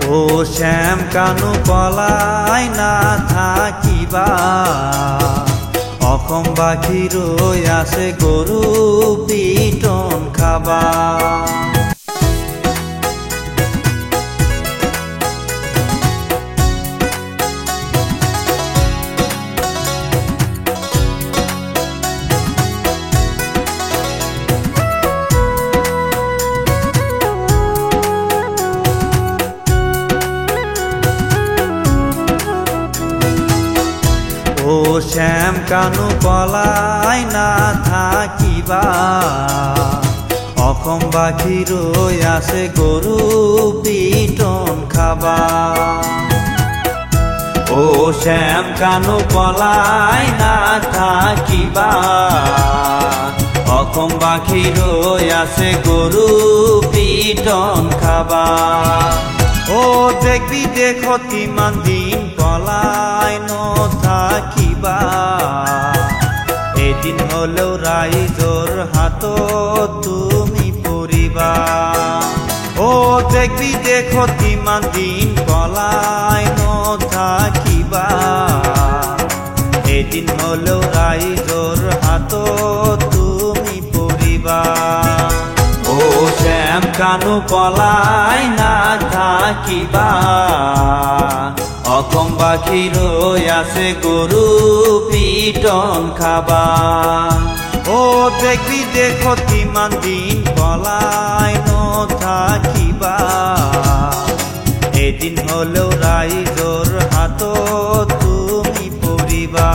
ও শ্যাম কানু পলাই না থাকিবা, অসম বাসী ৰৈ আছে গৰু পিটন খাবা। ও শ্যাম কানু পলাই না থাকিবা, অসম বাসী ৰৈ আছে গৰু পিটন খাবা। ও শ্যাম কানু পলাই না থাকিবা, অসম বাসী ৰৈ আছে গৰু পিটন খাবা। ও দেশ বিদেশত কিমান দিন পলাই নথাকিবা, এদিন হলেও ৰাইজৰ হাতত তুমি পৰিবা। ও দেশ বিদেশত কিমান দিন পলাই নথাকিবা, এদিন হলেও ৰাইজৰ হাতত তুমি পৰিবা। ও শ্যাম কানু পলাই না থাকিবা, অসম বাসী ৰৈ আছে গৰু পিটন খাবা। ও দেশ বিদেশত কিমান দিন পলাই নথাকিবা, এদিন হলেও ৰাইজৰ হাতত তুমি পৰিবা।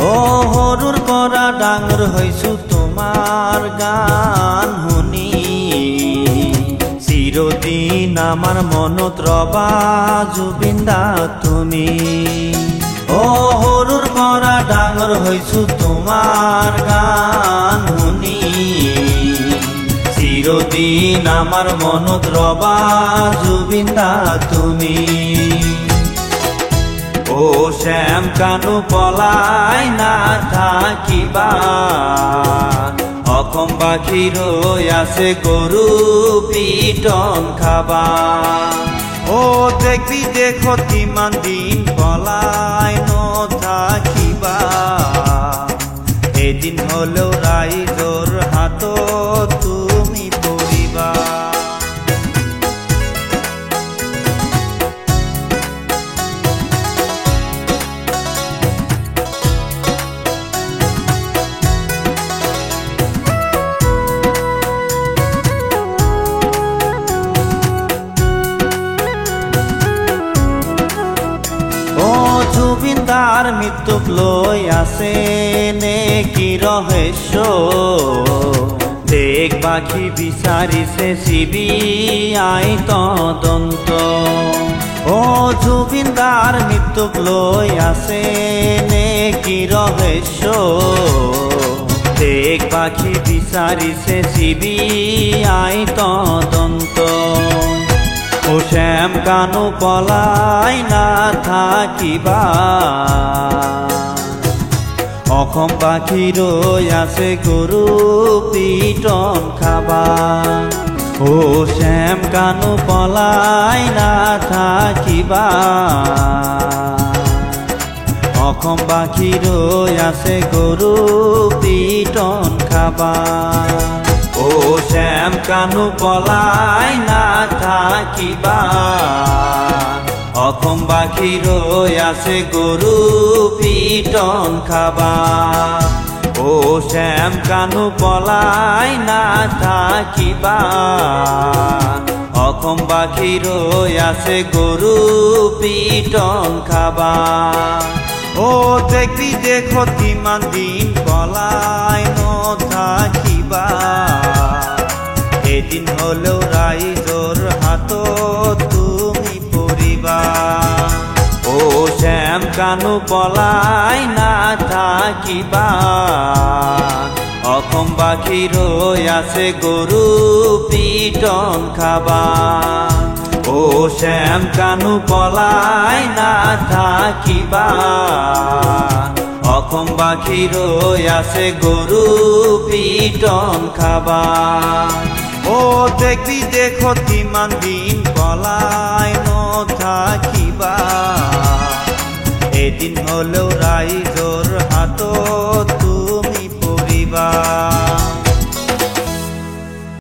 ও সৰুৰ পৰা ডাঙৰ হৈছো তোমাৰ গান শুনি, চিৰদিন আমাৰ মনত ৰবা জুবিন দা তুমি। ও সৰুৰ পৰা ডাঙৰ হৈছো তোমাৰ গান শুনি, চিৰদিন আমাৰ মনত ৰবা জুবিন দা তুমি। ও শ্যাম কানু পলাই না থাকিবা, অসম বাসী ৰৈ আছে গৰু পিটন খাবা। ও দেশ বিদেশত কিমান দিন পলাই নথাকিবা, এদিন হলেও ৰাইজৰ হাতত তুমি পৰিবা। জুবিন দাৰ মৃত্যুক লৈ আছে নে কি ৰহস্য, দেশবাসী বিচাৰিছে CBI তদন্ত। ও জুবিন দাৰ মৃত্যুক লৈ আছে নে কি ৰহস্য, দেশবাসী বিচাৰিছে CBI তদন্ত। ও শ্যাম কানু পলাই না থাকিবা, অসম বাসী ৰৈ আছে গৰু পিটন খাবা। ও শ্যাম কানু পলাই না থাকিবা, অসম বাসী ৰৈ আছে গৰু পিটন খাবা। ও শ্যাম কানু পলাই না থাকিবা, অসম বাসী ৰৈ আছে গৰু পিটন খাবা। ও শ্যাম কানু পলাই না থাকিবা, অসম বাসী ৰৈ আছে গৰু পিটন খাবা। ও দেশ বিদেশত কিমান দিন পলাই নথাকিবা, এদিন হলেও ৰাইজৰ হাতত তুমি পৰিবা। ও শ্যাম কানু পলাই না থাকিবা, অসমবাসী ৰৈ আছে গৰু পিটন খাবা ও শ্যাম কানু পলাই নাথাকিবা অসমবাসী ৰৈ আছে গৰু পিটন খাবা ও দেশ বিদেশত কিমান দিন পলাই নথাকিবা এদিন হলেও ৰাইজ